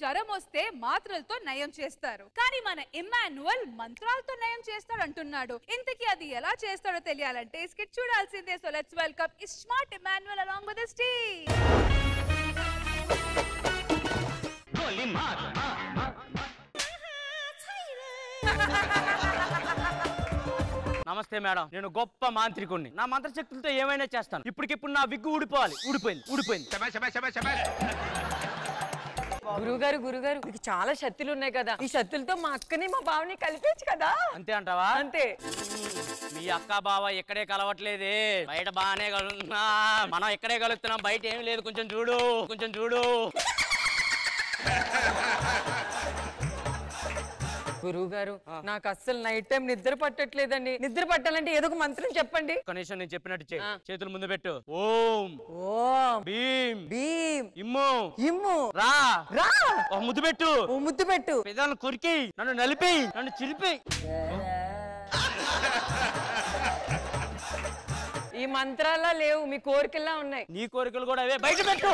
జ్వరం వస్తే మాత్రలతో నయం చేస్తారు, కానీ మన ఇమ్మాన్యువల్ మంత్రాలతో నయం చేస్తాడు అంటున్నాడు. ఇంతకీ అది ఎలా చేస్తాడో తెలియాలంటే స్కిట్ చూడాల్సిందే. So let's welcome smart Emmanuel along with his team. నమస్తే మేడం, నేను గొప్ప మాంత్రికుణ్ణి. నా మంత్రశక్తులతో ఏమైనా చేస్తాను. ఇప్పటికిప్పుడు నా విగ్గు ఊడిపోవాలి. ఊడిపోయింది. గురుగారు మీకు చాలా శక్తులు ఉన్నాయి కదా, ఈ శక్తులతో మా అక్కని మా బావని కలిపేచ్చు కదా. అంతే అంటావా? అంతే. మీ అక్క బావ ఎక్కడే కలవట్లేదే, బయట బాగానే కలుగుతున్నా. మనం ఎక్కడే కలుగుతున్నాం, బయట ఏం లేదు. కొంచెం చూడు. గురుగారు నాకు అస్సలు నైట్ టైం నిద్ర పట్టట్లేదండి. నిద్ర పట్టాలంటే ఏదో ఒక మంత్రం చెప్పండి. కనీసం నేను చెప్పినట్టు చేతులు ముందు పెట్టు. ఓం భీం ఇమ్ము రా ముద్దు పెట్టు. పెదాలను కొరికి, నన్ను నలిపి, నన్ను చిలిపి. ఈ మంత్రాలా లేవు, మీ కోరికల్లా ఉన్నాయి. నీ కోరికలు కూడా అవే. బయట పెట్టు.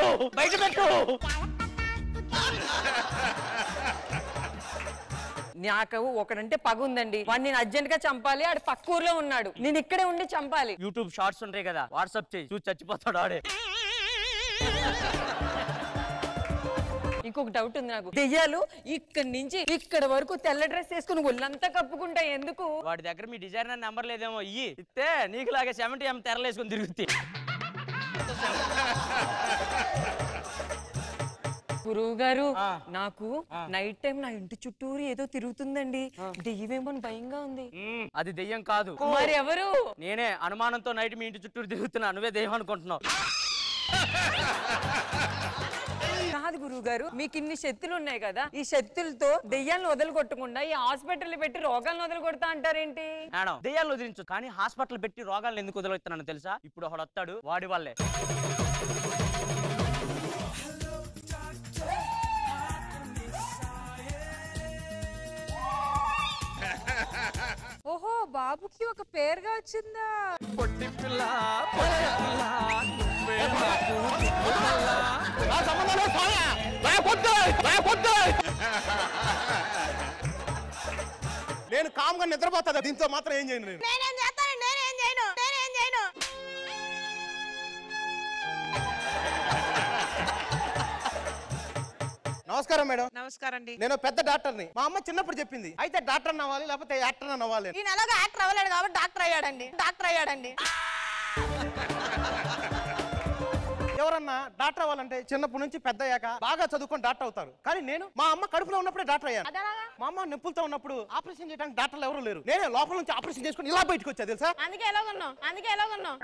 నాకు ఒకడంటే పగ ఉందండి, వాడిని నేను అర్జెంట్ గా చంపాలి. ఆడు పక్క ఊర్లో ఉన్నాడు, నేను ఇక్కడే ఉండి చంపాలి. యూట్యూబ్ షార్ట్స్ ఉంటాయి కదా, వాట్సాప్ చేయి, చూసి చచ్చిపోతాడు ఆడే. ఇంకొక డౌట్ ఉంది నాకు. దెయ్యాలు ఇక్కడి నుంచి ఇక్కడ వరకు తెల్ల డ్రెస్ వేసుకుని ఒళ్ళంతా కప్పుకుంటాయి ఎందుకు? వాడి దగ్గర మీ డిజైనర్ నెంబర్ లేదేమో, ఇస్తే నీకు లాగా 70 తెరలేసుకుని తిరుగుతాయి. గురువు గారు నాకు నైట్ టైం నా ఇంటి చుట్టూరు ఏదో తిరుగుతుందండి, దెయ్యమేమో భయంగా ఉంది. అది దెయ్యం కాదు. మరి ఎవరు? నేనే. అనుమానంతో నైట్ మీ ఇంటి చుట్టూరు తిరుగుతున్నా, నువ్వే దెయ్యం అనుకుంటున్నావు. కాదు గురువు గారు, మీకు ఇన్ని శక్తులు ఉన్నాయి కదా, ఈ శక్తులతో దెయ్యాలను వదలగొట్టకుండా ఈ హాస్పిటల్ పెట్టి రోగాలను వదలగొడతా అంటారేంటి? మేడం, దెయ్యాలను వదిలించు, కానీ హాస్పిటల్ పెట్టి రోగాలను ఎందుకు వదిలిస్తున్నాను తెలుసా? ఇప్పుడు ఒకడు వస్తాడు, వాడి వాళ్ళే. ఓహో, బాబుకి ఒక పేరుగా వచ్చిందా? నేను కామ్గా నిద్రపోతా, దీంతో మాత్రం ఏం చేయను. నేనేం చేయను. నమస్కారం మేడం. నమస్కారం అండి. నేను పెద్ద డాక్టర్ని. మా అమ్మ చిన్నప్పుడు చెప్పింది, అయితే డాక్టర్ అవ్వాలి లేకపోతే యాక్టర్ అవ్వాలి. నేను అలాగే యాక్టర్ అవ్వలేడు కాబట్టి డాక్టర్ అయ్యాడండి. ఎవరన్నా డాక్టర్ అవ్వాలంటే చిన్నప్పటి నుంచి పెద్ద అయ్యాక బాగా చదువుకొని డాక్టర్ అవుతారు, కానీ నేను మా అమ్మ కడుపులో ఉన్నప్పుడే డాక్టర్ అయ్యాను. మా అమ్మ నొప్పులతో ఉన్నప్పుడు ఆపరేషన్ చేయడానికి డాక్టర్లు ఎవరు లేరు, నేనే లోపల నుంచి ఆపరేషన్ చేసుకుని ఇలా బయటకు వచ్చా తెలుసా. అందుకే ఎలాగున్నావు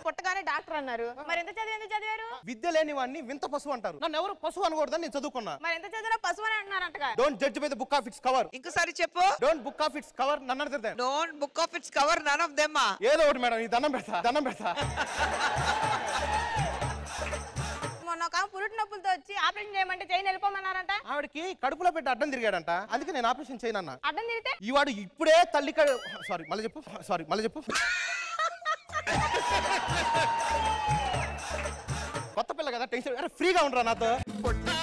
పుట్టగానే డాక్టర్ అన్నారు, మరి ఎంత చదివారు? విద్య లేని వాడిని వింత పశువు అంటారు. నన్ను ఎవరు పశువు అనకూడదని నేను చదువుకున్నా. మరి ఎంత చదివినా పశువు అని అంటున్నారంట. Don't judge by the book of its cover. ఇంకోసారి చెప్పు. Don't book of its cover, నన్ను అర్థం. Don't book of its cover, none of them. ఏదో ఒకటి మేడం, ఈ దండం పెడతా. మొన్న ఒక పురుటి నొప్పులతో వచ్చి ఆపరేషన్ చేయమంటే చైన్ వెళ్ళిపోమన్నారంట. ఆవిడకి కడుపులో పెట్టి అడ్డం తిరిగాడంట, అందుకే నేను ఆపరేషన్ చేయనన్నా. అడ్డం తిరిగితే ఈ వాడు ఇప్పుడే తల్లి సారీ మళ్ళీ చెప్పు. కొత్త పిల్ల కదా, టెన్షన్ ఫ్రీగా ఉండరా నాతో. పొట్టి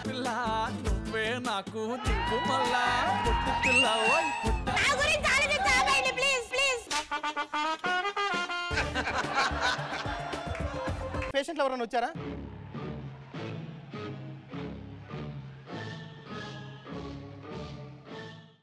పిల్ల నువ్వే నాకు దిక్కు మళ్ళా. పొట్టి పిల్ల నా గురించి ఆలోచించండి ప్లీజ్. పేషెంట్లు ఎవరైనా వచ్చారా?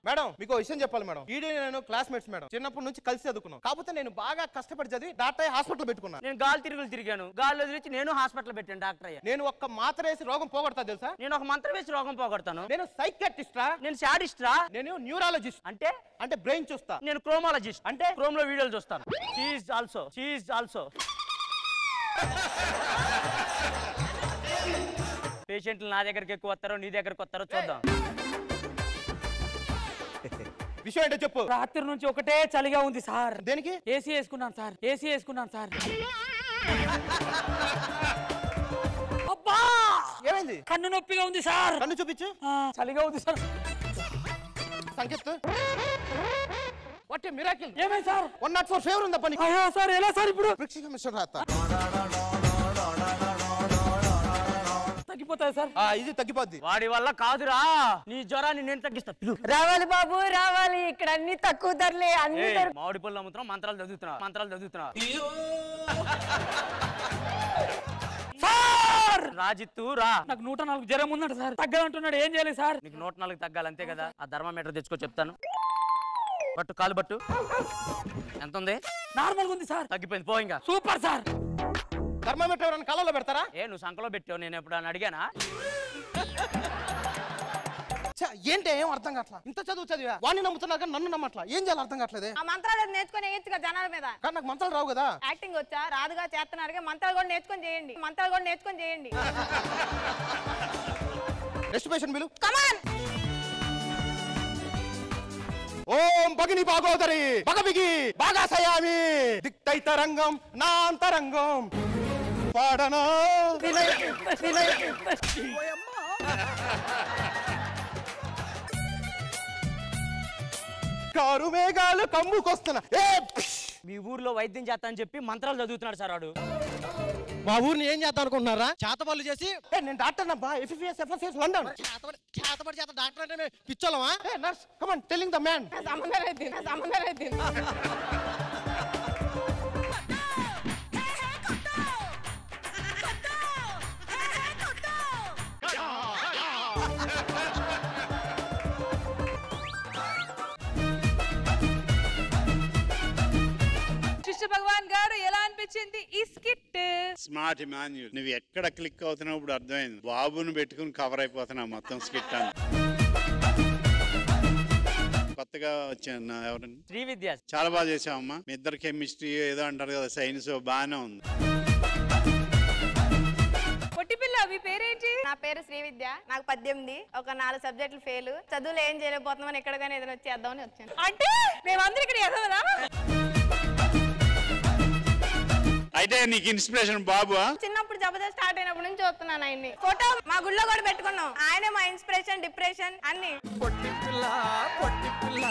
మేడం, మీకు విషయం చెప్పాలి మేడం. ఈడీ నేను క్లాస్మేట్స్ మేడం, చిన్నప్పటి నుంచి కలిసి చదువుకున్నాం. కాకపోతే నేను బాగా కష్టపడి చదివి డాక్టర్ హాస్పిటల్ పెట్టుకున్నా. నేను గాలి తిరిగాను, గాలి వదిలించి నేను హాస్పిటల్ పెట్టాను, డాక్టర్ అయ్యా. నేను ఒక్క మాత్ర వేసి రోగం పోగొడతా తెలుసా. నేను ఒక మంత్రం వేసి రోగం పోగొడతాను. నేను సైకియాట్రిస్ట్ రా. నేను శాడిస్ట్ రా. నేను న్యూరాలజిస్ట్ అంటే బ్రెయిన్ చూస్తా. నేను క్రోమాలజిస్ట్ అంటే క్రోమ్ లో వీడియోలు చూస్తాను. Cheese also. పేషెంట్లు నా దగ్గరికి ఎక్కువ వస్తారో నీ దగ్గరకు వస్తారో చూద్దాం. విషయం ఏంటో చెప్పు. రాత్రి నుంచి ఒకటే చలిగా ఉంది సార్. దేనికి? ఏసీ వేసుకున్నాను సార్. అబ్బా, ఏమైంది? కన్ను నొప్పిగా ఉంది సార్. కన్ను చూపించు. చలిగా ఉంది sir. Sanket what a miracle. ఏమైంది సార్? 104 ఫీవర్ ఉందా పని? సార్ ఎలా సార్ ఇప్పుడు? ప్రిక్షిక మిస్టర్ రాత. తగ్గిపోతాయి సార్. ఇది తగ్గిపోద్ది. వాడి వల్ల కాదురా, నీ జ్వరాన్ని నేను తగ్గిస్తా. రావాలి బాబు రావాలి, ఇక్కడ అన్ని తక్కువ ధరలే అన్ని మామిడి పళ్ళు అమ్ముతున్నావు, మంత్రాలు చదువుతున్నా. రాజిత్తు రా. నాకు 104 జ్వరం ఉందంట సార్, తగ్గాలంటున్నాడు. ఏం చేయాలి సార్? నీకు 104 తగ్గాలి అంతే కదా. ఆ థర్మామీటర్ తెచ్చుకో చెప్తాను. పట్టు, కాలు పట్టు. ఎంత ఉంది? నార్మల్ ఉంది సార్. తగ్గిపోయింది, పో ఇంకా. Super sir. థర్మామీటర్ ఎవరైనా కళ్ళలో పెడతారా? నువ్వు సంకలో పెట్టావు, నేను ఎప్పుడు అని అడిగానా? ఏంటి ఏం అర్థం కావట్లా? ఇంత చదివా వాడిని నమ్ముతున్నా కానీ నన్ను నమ్మట్లా. ఏం చేయాలి అర్థం కావట్లేదు. ఆ మంత్రాలు నేర్చుకొని వేయచ్చుగా జనాల మీద. కానీ నాకు మంత్రాలు రావు కదా. యాక్టింగ్ వచ్చా రాదుగా చేస్తున్నారుగా, మంత్రాలు కూడా నేర్చుకొని చేయండి. రెస్టిపేషన్ బిలు. కమాన్. ఓం భగిని భాగోదరి భగవిగి భాగాసయామి దిక్తైతరంగం నా అంతరంగం పాడనా కారు మేఘాలు కమ్ముకొస్తున్నా. మీ ఊర్లో వైద్యం చేస్తా అని చెప్పి మంత్రాలు చదువుతున్నాడు సార్ వాడు. మా ఊరిని ఏం చేద్దాం అనుకుంటున్నారా? చేతబడులు చేసి నేను డాక్టర్ నబ్బా, ఎఫ్ఎఫ్ఎస్ ఎఫ్ఎఫ్ఎస్ లండన్. చేతబడి చేత డాక్టర్ అంటే పిచ్చోలమా? Nurse come on telling the man. సంబంధం భగవాన్ గారు ఎలా అనిపించింది ఈ స్కిట్? స్మార్ట్ ఇమాన్యుల్, నువ్వు ఎక్కడ క్లిక్ అవుతున్నావు ఇప్పుడు అర్థమైంది. బాబుని పెట్టుకుని కవర్ అయిపోతున్నావు మొత్తం స్కిట్ అని. కొత్తగా వచ్చాను ఎవరన్నా? శ్రీవిద్య. చాలా బాగా చేసావమ్మా. మీ ఇద్దరు కెమిస్ట్రీ ఏదో అంటారు కదా, సైన్స్ బాగానే ఉంది. పొట్టిపిల్ల, మీ పేరేంటి? నా పేరు శ్రీవిద్య. నాకు 18, ఒక 4 సబ్జెక్టులు ఫెయిల్. చదువులు ఏం చేయలేకపోతున్నామని ఎక్కడికైనా ఏదైనా వచ్చేద్దామని వచ్చాను. అంటే మేమందరం ఇక్కడ ఎదవలా? అయితే నీకు ఇన్స్పిరేషన్ బాబు? చిన్నప్పుడు జబర్దస్త్ స్టార్ట్ అయినప్పటి నుంచి చూస్తున్నాను ఆయన్ని. ఫోటో మా గుళ్ళో కూడా పెట్టుకున్నాం. ఆయనే మా ఇన్స్పిరేషన్, డిప్రెషన్ అన్ని. పొట్టి పిల్ల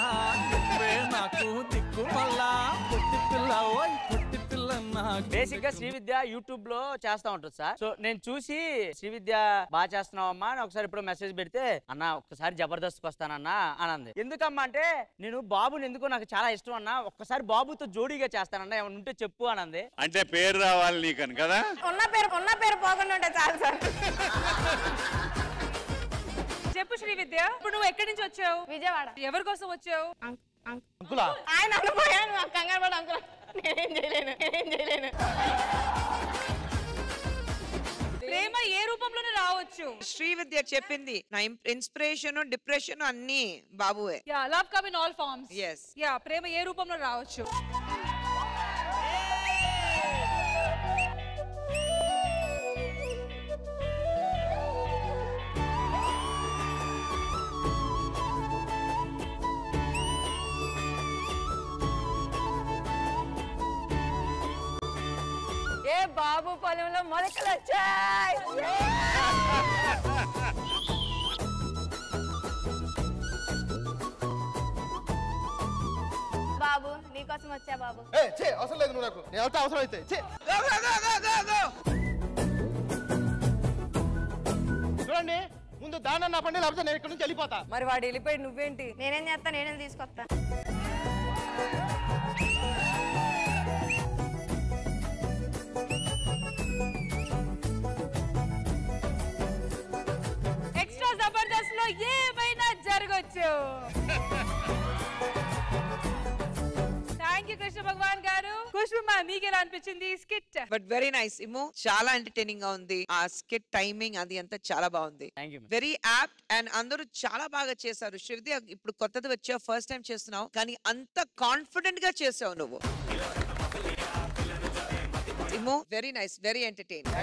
నువ్వే నాకు దిక్కు మళ్ళా. పొట్టి పిల్ల ఓయ్ పొట్టి పిల్ల నాకు. బేసిక్ గా శ్రీవిద్య యూట్యూబ్ లో చేస్తా ఉంటుంది సార్. సో నేను చూసి శ్రీవిద్య బాగా చేస్తున్నావమ్మా అని ఒకసారి ఇప్పుడు మెసేజ్ పెడితే, అన్న ఒక్కసారి జబర్దస్త్ వస్తానన్నా అనంది. ఎందుకమ్మా అంటే, నేను బాబుని ఎందుకో నాకు చాలా ఇష్టం అన్న, ఒక్కసారి బాబుతో జోడీగా చేస్తానన్నా, ఏమన్నా ఉంటే చెప్పు అనంది. అంటే పేరు రావాలి నీకని కదా? ఉన్న పేరు పోకుండా ఉంటే చాలు సార్. చెప్పు శ్రీవిద్య, ఇప్పుడు నువ్వు ఎక్కడి నుంచి వచ్చావు? విజయవాడ. ఎవరి కోసం వచ్చావు? ఆయన అనుకోయాను, కంగారు పడు అంకుల్. నేనేం చేయలేను. ప్రేమ ఏ రూపంలోనే రావచ్చు. శ్రీవిద్య చెప్పింది, నా ఇన్స్పిరేషన్, డిప్రెషన్ అన్ని బాబువే. Yeah, love come in all forms. Yes. Yeah, ప్రేమ ఏ రూపంలో రావచ్చు. ఏ బాబు పొలంలో మొలకలు వచ్చాయి. బాబు నీకోసం వచ్చా బాబు. అవసరం లేదు నువ్వు నాకు. నేను అవసరం అయితే చూడండి, ముందు దానన్న పండి, లేకపోతే నేను ఇక్కడ నుంచి వెళ్ళిపోతా. మరి వాడు వెళ్ళిపోయి నువ్వేంటి? నేనేం చేస్తా, నేనేం తీసుకొస్తా. ఎక్స్ట్రా జబర్దస్త్ లో ఏమైనా జరగచ్చు. థ్యాంక్ యూ కృష్ణ భగవాన్ గారు. ఖుష్బూ మీకు ఎలా అనిపించింది స్కిట్? బట్ వెరీ నైస్ ఇమ్ము, చాలా ఎంటర్టైనింగ్ గా ఉంది. ఆ స్కిట్ టైమింగ్ అది అంతా చాలా బాగుంది. వెరీ యాప్ట్ అండ్ అందరూ చాలా బాగా చేశారు. శ్రీవిద్య, ఇప్పుడు కొత్తది వచ్చావు, ఫస్ట్ టైం చేస్తున్నావు, కానీ అంత కాన్ఫిడెంట్ గా చేసావు నువ్వు. ఇమ్ము, వెరీ నైస్, వెరీ ఎంటర్టైనింగ్.